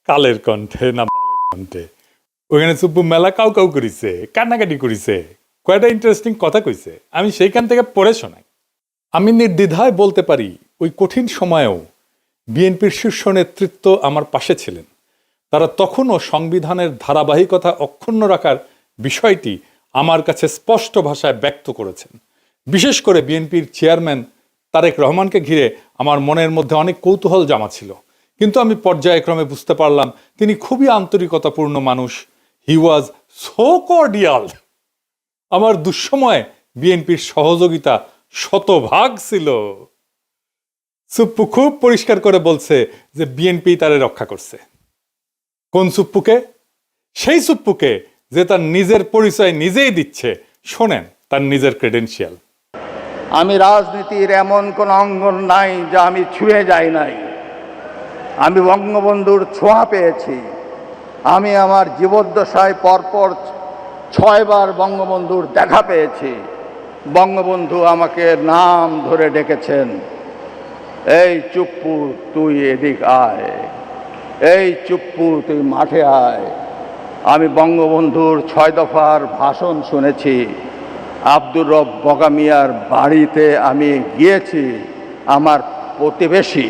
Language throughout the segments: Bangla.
কালের কণ্ঠে না বালের কণ্ঠে ওখানে সুপ্পু মেলা কাউ কাউ করিছে, কান্নাকাটি করিছে, কয়টা ইন্টারেস্টিং কথা কইছে, আমি সেইখান থেকে পড়ে শোনাই। আমি নির্দ্বিধায় বলতে পারি ওই কঠিন সময়েও বিএনপির শীর্ষ নেতৃত্ব আমার পাশে ছিলেন। তারা তখনও সংবিধানের ধারাবাহিকতা অক্ষুণ্ণ রাখার বিষয়টি আমার কাছে স্পষ্ট ভাষায় ব্যক্ত করেছেন। বিশেষ করে বিএনপির চেয়ারম্যান তারেক রহমানকে ঘিরে আমার মনের মধ্যে অনেক কৌতূহল জমা ছিল, কিন্তু আমি পর্যায়ক্রমে বুঝতে পারলাম তিনি খুবই আন্তরিকতাপূর্ণ মানুষ। হি ওয়াজ সো কর্ডিয়াল। আমার দুঃসময়ে বিএনপির সহযোগিতা শতভাগ ছিল। সুপ্পু খুব পরিষ্কার করে বলছে যে বিএনপি তারে রক্ষা করছে। কোন সুপ্পুকে? সেই সুপ্পুকে যে তার নিজের পরিচয় নিজেই দিচ্ছে। শোনেন তার নিজের ক্রেডেনশিয়াল। আমি রাজনীতির এমন কোন অঙ্গন নাই যা আমি ছুঁয়ে যাই নাই। আমি বঙ্গবন্ধুর ছোঁয়া পেয়েছি। আমি আমার জীবদ্দশায় পরপর 6 বার বঙ্গবন্ধুর দেখা পেয়েছি। বঙ্গবন্ধু আমাকে নাম ধরে ডেকেছেন, এই চুপ্পু তুই এদিক আয়, এই চুপ্পু তুই মাঠে আয়। আমি বঙ্গবন্ধুর 6 দফার ভাষণ শুনেছি। আব্দুর রব বগা মিয়ার বাড়িতে আমি গিয়েছি, আমার প্রতিবেশী।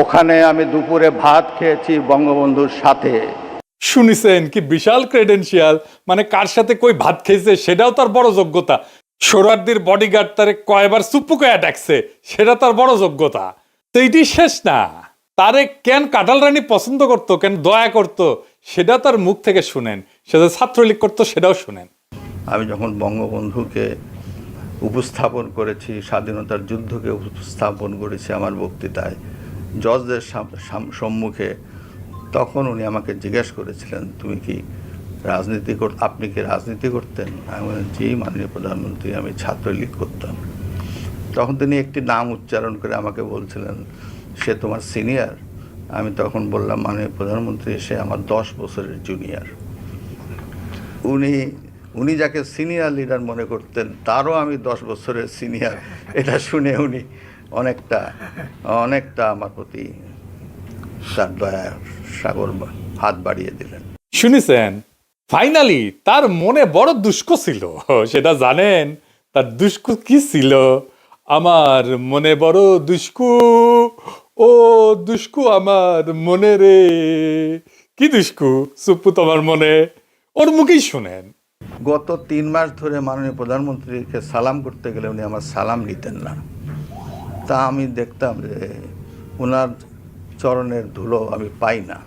ওখানে আমি দুপুরে ভাত খেয়েছি বঙ্গবন্ধুর সাথে। শুনিছেন কি বিশাল ক্রেডেনশিয়াল? মানে কার সাথে কই ভাত খেয়েছে সেটাও তার বড় যোগ্যতা। সোহরাওয়ার্দীর বডিগার্ড তারে কয়বার সুপ্পু কয়া ডাকছে সেটা তার বড় যোগ্যতা। তো এটি শেষ না, তারে কেন কাঁঠাল রানী পছন্দ করতো, কেন দয়া করতো, সেটা তার মুখ থেকে শুনেন। সেটা ছাত্রলীগ করতো সেটাও শুনেন। আমি যখন বঙ্গবন্ধুকে উপস্থাপন করেছি, স্বাধীনতার যুদ্ধকে উপস্থাপন করেছি আমার বক্তৃতায় জজদের সম্মুখে, তখন উনি আমাকে জিজ্ঞেস করেছিলেন, তুমি কি আপনি কি রাজনীতি করতেন? আমি বললাম, জি মাননীয় প্রধানমন্ত্রী, আমি ছাত্রলীগ করতাম। তখন তিনি একটি নাম উচ্চারণ করে আমাকে বলছিলেন, সে তোমার সিনিয়র? আমি তখন বললাম, মাননীয় প্রধানমন্ত্রী, সে আমার 10 বছরের জুনিয়র। উনি যাকে সিনিয়র লিডার মনে করতেন তারও আমি 10 বছরের সিনিয়র। এটা শুনে উনি অনেকটা আমার প্রতি তার দয়ার সাগর হাত বাড়িয়ে দিলেন। শুনেছেন? ফাইনালি তার মনে বড় দুষ্ক ছিল। সেটা জানেন তার দুষ্কু কি ছিল? আমার মনে বড় দুষ্কু, ও দুষ্কু আমার মনে রে। কি দুষ্কু সুপ্পু তোমার মনে? ওর মুখেই শুনেন। গত 3 মাস ধরে মাননীয় প্রধানমন্ত্রীকে সালাম করতে গেলে উনি আমার সালাম নিতেন না। তা আমি দেখতাম যে ওনার চরণের ধুলো আমি পাই না।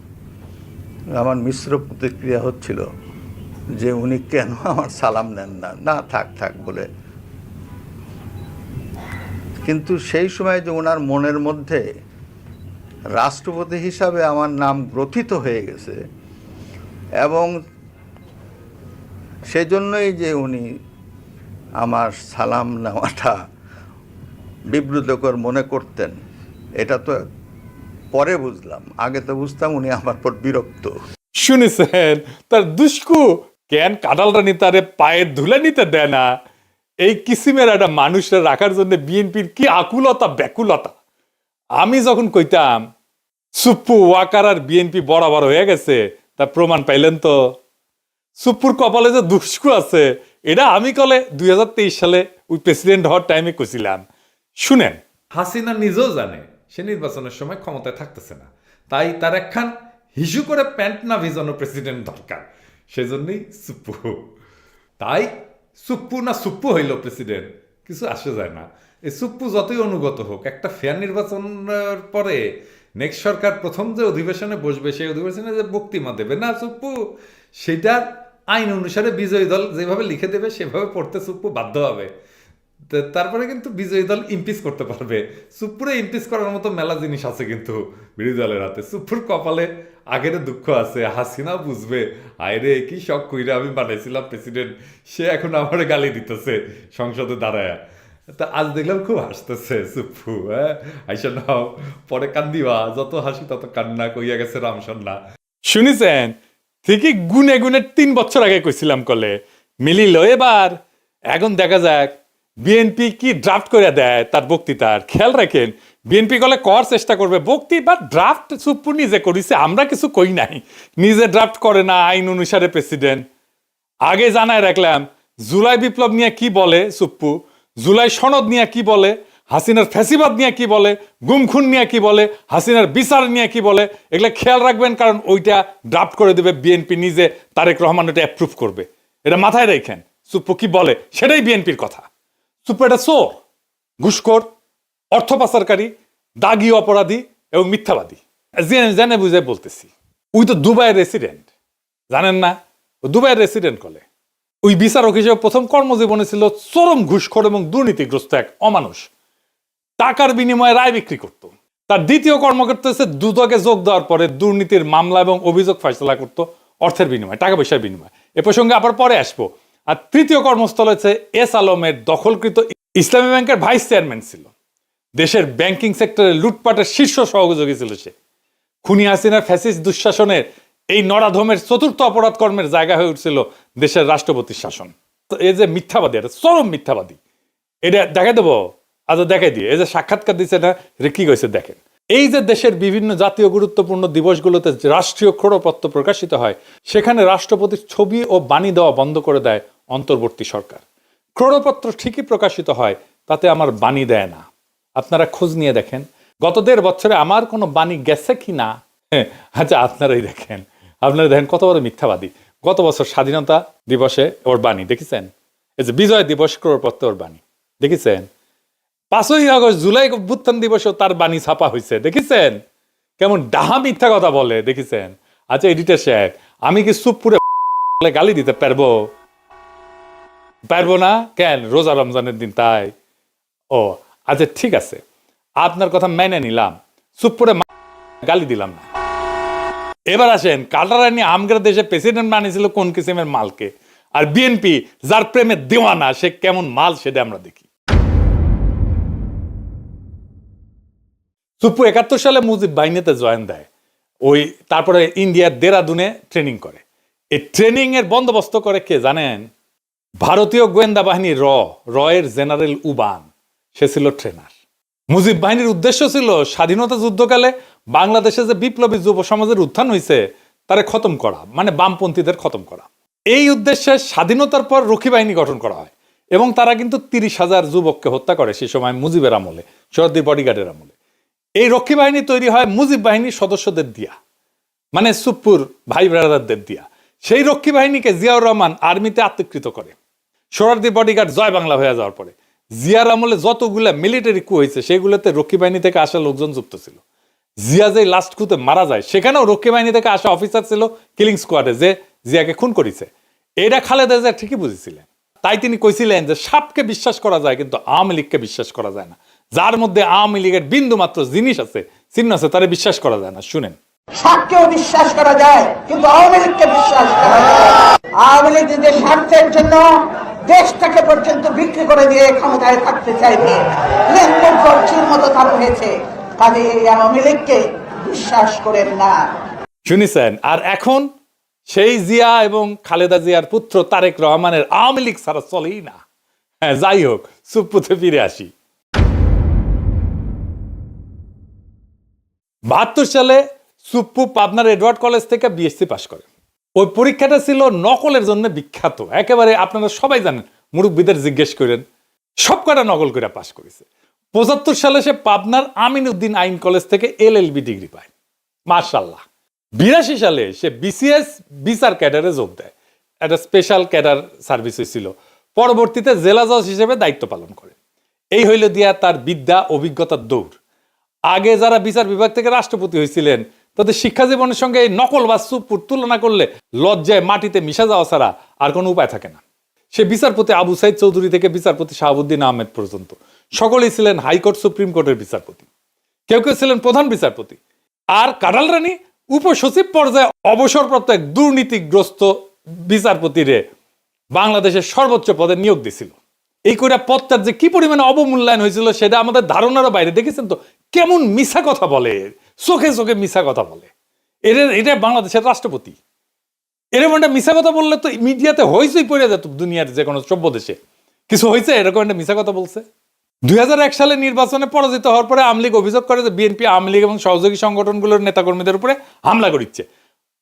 আমার মিশ্র প্রতিক্রিয়া হচ্ছিল যে উনি কেন আমার সালাম নেন না, না থাক বলে। কিন্তু সেই সময় যে ওনার মনের মধ্যে রাষ্ট্রপতি হিসাবে আমার নাম গ্রথিত হয়ে গেছে, এবং সেজন্যই যে উনি আমার সালাম নেওয়াটা বিব্রতকর মনে করতেন, এটা তো পরে বুঝলাম। আগে তো বুঝতাম উনি আমার পর বিরক্ত। শুনেছেন তার দুষ্কু কেন কাঁঠাল রানী তারে পায়ের ধুলে নিতে দেয় না? এই কিসিমের একটা মানুষের রাখার জন্য বিএনপির কি আকুলতা ব্যাকুলতা। আমি যখন কইতাম সুপ্পু ওয়াকার আর বিএনপি বরাবর হয়ে গেছে, তার প্রমাণ পাইলেন তো। সুপ্পুর কপালে যে দুষ্কু আছে এটা আমি কলে 2023 সালে ওই প্রেসিডেন্ট হওয়ার টাইমে কইছিলাম। শুনেন, হাসিনা নিজেও জানে সে নির্বাচনের সময় ক্ষমতায় থাকতেছে না, তাই তার একখান হিসু করে প্যান্ট না ভিজানো প্রেসিডেন্ট দরকার। সেজন্যই সুপ্পু। তাই সুপ্পু না সুপ্পু হইল প্রেসিডেন্ট, কিছু আসে যায় না। এই সুপ্পু যতই অনুগত হোক, একটা ফেয়ার নির্বাচনের পরে নেক্সট সরকার প্রথম যে অধিবেশনে বসবে সেই অধিবেশনে যে বক্তৃতা দেবে না সুপ্পু, সেটা আইন অনুসারে বিজয়ী দল যেভাবে লিখে দেবে সেভাবে পড়তে সুপ্পু বাধ্য হবে। তারপরে কিন্তু বিজয়ী দল ইমপিচ করতে পারবে। সুপ্পুরে ইমপিচ করার মতো মেলা জিনিস আছে কিন্তু বিরোধী দলের হাতে। সুপ্পুর কপালে আগের দুঃখ আছে, হাসিনা বুঝবে আয়রে কি শখ কইরা আমি বানাইছিলাম প্রেসিডেন্ট, সে এখন আমার গালি দিতেছে সংসদে দাঁড়ায়। তা আজ দেখলাম খুব হাসতেছে সুপ্পু। হ্যাঁ আইসা নাও, পরে কান্দিবা, যত হাসি তত কান্না, কইয়া গেছে রামসন্না। শুনিছেন? ঠিকই গুনে গুনে 3 বছর আগে কইছিলাম কলে মিলিল এবার। এখন দেখা যাক বিএনপি কি ড্রাফট করে দেয় তার বক্তৃতার খেয়াল রাখেন। বিএনপি গলে কর চেষ্টা করবে বক্তৃতা ড্রাফট সুপ্পু নিজে করিছে, আমরা কিছু কই নাই, নিজে ড্রাফট করে না আইন অনুসারে প্রেসিডেন্ট। আগে জানায় রাখলাম জুলাই বিপ্লব নিয়ে কি বলে সুপ্পু, জুলাই সনদ নিয়ে কি বলে, হাসিনার ফ্যাসিবাদ নিয়ে কি বলে, গুমখুন নিয়ে কি বলে, হাসিনার বিচার নিয়ে কি বলে, এগুলা খেয়াল রাখবেন, কারণ ওইটা ড্রাফট করে দেবে বিএনপি নিজে, তারেক রহমান ওটা অ্যাপ্রুভ করবে। এটা মাথায় রাখেন সুপ্পু কি বলে সেটাই বিএনপির কথা। সুপ্পু এটা চোর, ঘুষখোর, অর্থ পাচারকারী, দাগি অপরাধী এবং মিথ্যাবাদী। জেনে বুঝে বলতেছি, ওই তো দুবাইয়ের রেসিডেন্ট, জানেন না? ও দুবাইয়ের রেসিডেন্ট কলে ওই বিচারক হিসেবে প্রথম কর্মজীবনে ছিল চরম ঘুষখোর এবং দুর্নীতিগ্রস্ত এক অমানুষ, টাকার বিনিময়ে রায় বিক্রি করত। তার দ্বিতীয় কর্মকর্তা হচ্ছে দুদকে যোগ দেওয়ার পরে দুর্নীতির মামলা এবং অভিযোগ ফয়সলা করত অর্থের বিনিময়ে, টাকা পয়সার বিনিময়ে। এ প্রসঙ্গে আবার পরে আসবো। আর তৃতীয় কর্মস্থল হচ্ছে এস আলমের দখলকৃত ইসলামী ব্যাংকের ভাইস চেয়ারম্যান ছিল, দেশের ব্যাংকিং সেক্টরে লুটপাটের শীর্ষ সহযোগী ছিল সে। খুনি হাসিনার ফ্যাসিস্ট দুঃশাসনের এই নরাধমের চতুর্থ অপরাধ কর্মের জায়গা হয়ে উঠছিল দেশের রাষ্ট্রপতির শাসন। তো এই যে মিথ্যাবাদী, এটা চরম মিথ্যাবাদী, এটা দেখাই দেবো, আজ দেখাই দিয়ে। এই যে সাক্ষাৎকার দিচ্ছে না, এটা কি কইছে দেখেন। এই যে দেশের বিভিন্ন জাতীয় গুরুত্বপূর্ণ দিবসগুলোতে রাষ্ট্রীয় ক্রোড়পত্র প্রকাশিত হয়, সেখানে রাষ্ট্রপতির ছবি ও বাণী দেওয়া বন্ধ করে দেয় অন্তর্বর্তী সরকার। ক্রোড়পত্র ঠিকই প্রকাশিত হয়, তাতে আমার বাণী দেয় না। আপনারা খোঁজ নিয়ে দেখেন গত 1.5 বছরে আমার কোনো বাণী গেছে কি না। আচ্ছা আপনারাই দেখেন, আপনারা দেখেন কত বড় মিথ্যাবাদী। গত বছর স্বাধীনতা দিবসে ওর বাণী দেখেছেন, এই যে বিজয় দিবস ক্রোড়পত্র ওর বাণী দেখেছেন, 5ই আগস্ট জুলাই অভ্যুত্থান দিবসেও তার বাণী ছাপা হয়েছে দেখেছেন, কেমন ডাহা মিথ্যা কথা বলে দেখেছেন। আচ্ছা এডিটর সাহেব, আমি কি সুপ্পুরে গালি দিতে পারবো? পারবো না কেন? রোজা রমজানের দিন তাই। ও আচ্ছা ঠিক আছে, আপনার কথা মেনে নিলাম, সুপ্পুরে গালি দিলাম না। এবার আসেন, কাটারানি আমগের দেশে প্রেসিডেন্ট বানিয়েছিল কোন কিসিমের মালকে, আর বিএনপি যার প্রেমে দেওয়ানা সে কেমন মাল সেটা আমরা দেখি। সুপ্পু 71 সালে মুজিব বাহিনীতে জয়েন দেয়, ওই তারপরে ইন্ডিয়ার দেরাদুনে ট্রেনিং করে। এই ট্রেনিং এর বন্দোবস্ত করে কে জানেন? ভারতীয় গোয়েন্দা বাহিনী এর জেনারেল উবান, সে ছিল ট্রেনার। মুজিব বাহিনীর উদ্দেশ্য ছিল স্বাধীনতা যুদ্ধকালে বাংলাদেশে যে বিপ্লবী যুব সমাজের উত্থান হয়েছে তারে খতম করা, মানে বামপন্থীদের খতম করা। এই উদ্দেশ্যে স্বাধীনতার পর রক্ষী বাহিনী গঠন করা হয় এবং তারা কিন্তু 30,000 যুবককে হত্যা করে সে সময় মুজিবের আমলে, শহীদ বডিগার্ডের আমলে। এই রক্ষী বাহিনী তৈরি হয় মুজিব বাহিনীর সদস্যদের দিয়া, মানে সুপ্পুর ভাই ব্রাদারদের দিয়া। সেই রক্ষী বাহিনীকে জিয়াউর রহমান আর্মিতে আত্মীকৃত করে। সোহরাওয়ার্দী বডিগার্ড জয় বাংলা হয়ে যাওয়ার পরে জিয়ার আমলে যতগুলা মিলিটারি কু হয়েছে সেগুলোতে রক্ষী বাহিনী থেকে আসা লোকজন যুক্ত ছিল। জিয়া যে লাস্ট কুতে মারা যায় সেখানেও রক্ষী বাহিনী থেকে আসা অফিসার ছিল কিলিং স্কোয়াডে, যে জিয়াকে খুন করেছে। এটা খালেদা জিয়া ঠিকই বুঝেছিলেন, তাই তিনি কইছিলেন যে সাপকে বিশ্বাস করা যায় কিন্তু আওয়ামী লীগকে বিশ্বাস করা যায় না। যার মধ্যে আওয়ামী লীগের বিন্দু মাত্র জিনিস আছে, চিহ্ন আছে, তারে বিশ্বাস করা যায় না। শুনেন, সাপকেও বিশ্বাস করা যায় কিন্তু আওয়ামী লীগকে বিশ্বাস করা যায়। আওয়ামী লীগ নিজের স্বার্থের জন্য দেশটাকে পর্যন্ত বিক্রি করে দিয়ে ক্ষমতায় থাকতে চাইবে, লেনদেন করছির মতো তার হয়েছে। কাজে এই আওয়ামী লীগকে বিশ্বাস করেন না। শুনেছেন? আর এখন সেই জিয়া এবং খালেদা জিয়ার পুত্র তারেক রহমানের আওয়ামী লীগ ছাড়া চলেই না। হ্যাঁ, যাই হোক, সুপ্পুতে ফিরে আসি। 72 সালে সুপ্পু পাবনার এডওয়ার্ড কলেজ থেকে বিএসসি পাশ করে। ওই পরীক্ষাটা ছিল নকলের জন্য বিখ্যাত, একেবারে আপনারা সবাই জানেন, মুরব্বীদের জিজ্ঞেস করেন, সব কটা নকল করে পাশ করেছে। 75 সালে সে পাবনার আমিন উদ্দিন আইন কলেজ থেকে LLB ডিগ্রি পায়, মাশাআল্লাহ। 82 সালে সে BCS বিচার ক্যাডারে যোগ দেয়, একটা স্পেশাল ক্যাডার সার্ভিস হয়েছিল। পরবর্তীতে জেলা জজ হিসেবে দায়িত্ব পালন করে। এই হইল দিয়া তার বিদ্যা অভিজ্ঞতার দৌড়। আগে যারা বিচার বিভাগ থেকে রাষ্ট্রপতি হয়েছিলেন তাদের শিক্ষা জীবনের সঙ্গে এই নকল বা সুপ্পুর তুলনা করলে লজ্জায় মাটিতে মিশা যাওয়া ছাড়া আর কোনো উপায় থাকে না। সে বিচারপতি আবু সাইদ চৌধুরী থেকে বিচারপতি শাহাবুদ্দিন আহমেদ পর্যন্ত সকলেই ছিলেন হাইকোর্ট সুপ্রিম কোর্টের বিচারপতি, কেউ কেউ ছিলেন প্রধান বিচারপতি। আর কাঁঠাল রানী উপসচিব পর্যায়ে অবসরপ্রাপ্ত এক দুর্নীতিগ্রস্ত বিচারপতিরে বাংলাদেশের সর্বোচ্চ পদে নিয়োগ দিছিল। এই করে পদটার যে কি পরিমাণে অবমূল্যায়ন হয়েছিল সেটা আমাদের ধারণারও বাইরে। দেখেছেন তো কেমন মিছা কথা বলে, চোখে চোখে মিছা কথা বলে। এটা বাংলাদেশের রাষ্ট্রপতি। এরকম একটা মিছা কথা বললে তো মিডিয়াতে হইচই পড়ে যেত দুনিয়ার যে কোনো সভ্য দেশে। কিছু হয়েছে? এরকম একটা মিছা কথা বলছে। 2001 সালে নির্বাচনে পরাজিত হওয়ার পরে আওয়ামী লীগ অভিযোগ করে যে বিএনপি, আওয়ামী লীগ এবং সহযোগী সংগঠনগুলোর নেতাকর্মীদের উপরে হামলা করিচ্ছে।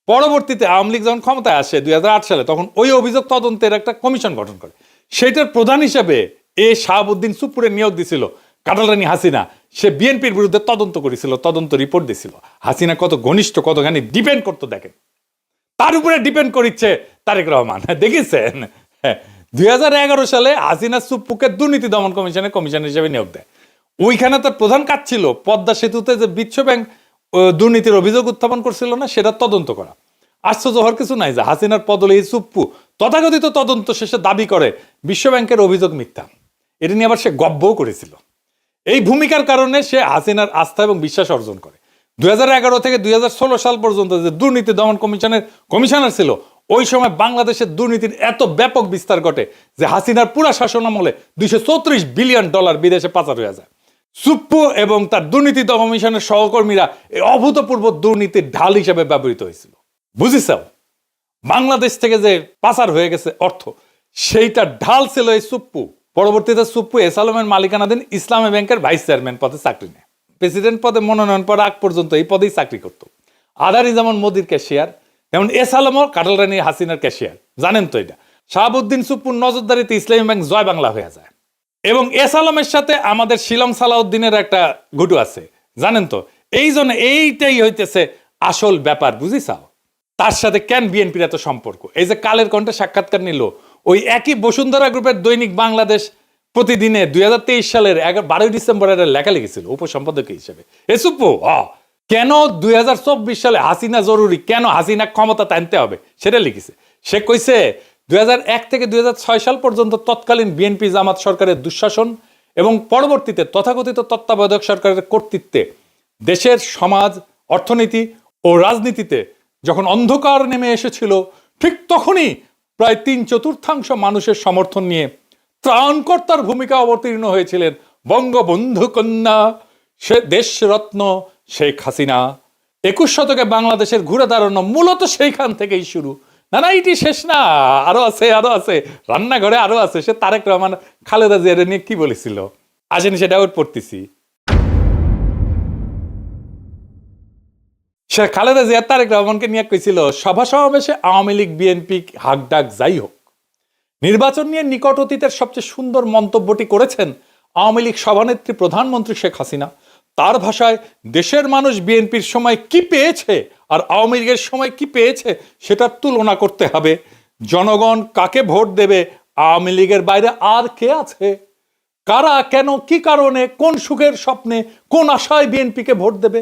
পরবর্তীতে আওয়ামী লীগ যখন ক্ষমতায় আসে 2008 সালে, তখন ওই অভিযোগ তদন্তের একটা কমিশন গঠন করে। সেটার প্রধান হিসেবে শাহাবুদ্দিন সুপ্পুরে নিয়োগ দিছিল কাটালরানী হাসিনা। সে বিএনপির বিরুদ্ধে তদন্ত করেছিল, তদন্ত রিপোর্ট দিছিল। হাসিনা কত ঘনিষ্ঠ, কতখানি ডিপেন্ড করতো দেখেন। তার উপরে ডিপেন্ড করিচ্ছে তারেক রহমান, দেখেছেন? 2011 সালে হাসিনা সুপ্পুকে দুর্নীতি দমন কমিশনের হিসেবে নিয়োগ দেয়। ওইখানে তার প্রধান কাজ ছিল পদ্মা সেতুতে যে বিশ্ব ব্যাংক দুর্নীতির অভিযোগ উত্থাপন করছিল না, সেটা তদন্ত করা। আশ্চর্য হওয়ার কিছু নাই যে হাসিনার পদলেহী সুপ্পু তথাকথিত তদন্ত শেষে দাবি করে বিশ্ব ব্যাংকের অভিযোগ মিথ্যা। এটা নিয়ে আবার সে গব্বও করেছিল। এই ভূমিকার কারণে সে হাসিনার আস্থা এবং বিশ্বাস অর্জন করে। 2011 থেকে 2016 সাল পর্যন্ত যে দুর্নীতি দমন কমিশনের কমিশনার ছিল, ওই সময় বাংলাদেশের দুর্নীতির এত ব্যাপক বিস্তার ঘটে যে হাসিনার পুরা শাসনামলে $234 বিলিয়ন বিদেশে পাচার হয়ে যায়। সুপ্পু এবং তার দুর্নীতি দমন কমিশনের সহকর্মীরা এই অভূতপূর্ব দুর্নীতির ঢাল হিসেবে ব্যবহৃত হয়েছিল। বুঝিস? বাংলাদেশ থেকে যে পাচার হয়ে গেছে অর্থ, সেইটা ঢাল ছিল এই সুপ্পু। পরবর্তীতে সুপ্পু এস আলমের মালিকানাধীন ইসলামী ব্যাংকের ভাইস চেয়ারম্যান পদে চাকরি নেয়। প্রেসিডেন্ট পদে মনোনয়ন পাওয়ার আগ পর্যন্ত এই পদেই চাকরি করত। আদারি যেমন মোদির ক্যাশিয়ার, যেমন এস আলমও কাটালরানী হাসিনার ক্যাশিয়ার। জানেন তো এটা? শাহাবুদ্দিন সুপ্পুর নজরদারিতে ইসলামী ব্যাংক জয় বাংলা হয়ে যায়। এবং এস আলমের সাথে আমাদের শিলং সালাউদ্দিনের একটা ঘুটু আছে, জানেন তো? এই জন্য এইটাই হইতেছে আসল ব্যাপার, বুঝিসাও? তার সাথে কেন বিএনপির এত সম্পর্ক? এই যে কালের কণ্ঠে সাক্ষাৎকার নিল, ওই একই বসুন্ধরা গ্রুপের দৈনিক বাংলাদেশ প্রতিদিনে 2023 সালের 12 ডিসেম্বর লেখা লিখেছিল উপসম্পাদক হিসেবে। এ সুপ্পু কেন 2024 সালে হাসিনা জরুরি, কেন হাসিনা ক্ষমতা টানতে হবে, সেটা লিখেছে। সে কইছে 2001 থেকে 2006 সাল পর্যন্ত তৎকালীন বিএনপি জামাত সরকারের দুঃশাসন এবং পরবর্তীতে তথাকথিত তত্ত্বাবধায়ক সরকারের কর্তৃত্বে দেশের সমাজ, অর্থনীতি ও রাজনীতিতে যখন অন্ধকার নেমে এসেছিল, ঠিক তখনই প্রায় 3/4 মানুষের সমর্থন নিয়ে ত্রাণকর্তার ভূমিকা অবতীর্ণ হয়েছিলেন বঙ্গবন্ধু কন্যা সে দেশরত্ন শেখ হাসিনা। 21 শতকে বাংলাদেশের ঘুরে দাঁড়ানো মূলত সেইখান থেকেই শুরু। না না, এটি শেষ না, আরো আছে, আরো আছে, রান্নাঘরে আরো আছে। সে তারেক রহমান খালেদা জিয়ার নিয়ে কি বলেছিল, আসেনি সেটা আউট পড়তেছি। সে খালেদা জিয়া তারেক রহমানকে নিয়ে কইছিল, সভা সমাবেশে আওয়ামী লীগ বিএনপি হাক ডাক যাই হোক, নির্বাচন নিয়ে নিকট অতীতের সবচেয়ে সুন্দর মন্তব্যটি করেছেন আওয়ামী লীগ সভানেত্রী প্রধানমন্ত্রী শেখ হাসিনা। তার ভাষায়, দেশের মানুষ বিএনপির সময় কি পেয়েছে আর আওয়ামী লীগের সময় কি পেয়েছে সেটার তুলনা করতে হবে। জনগণ কাকে ভোট দেবে, আওয়ামী লীগের বাইরে আর কে আছে? কারা, কেন, কি কারণে, কোন সুখের স্বপ্নে, কোন আশায় বিএনপিকে ভোট দেবে?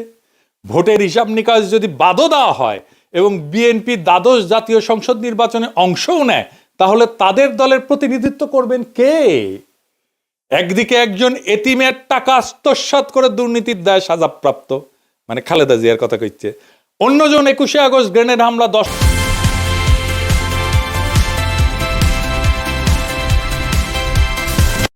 ভোটের হিসাব নিকাশ যদি বাদও দেওয়া হয় এবং বিএনপি দ্বাদশ জাতীয় সংসদ নির্বাচনে অংশও নেয়, তাহলে তাদের দলের প্রতিনিধিত্ব করবেন কে? একদিকে একজন এতিমের টাকা আত্মসাৎ করে দুর্নীতির দায়ে সাজাপ্রাপ্ত, মানে খালেদা জিয়ার কথা কইছে, অন্যজন 21শে আগস্ট গ্রেনেড হামলা 10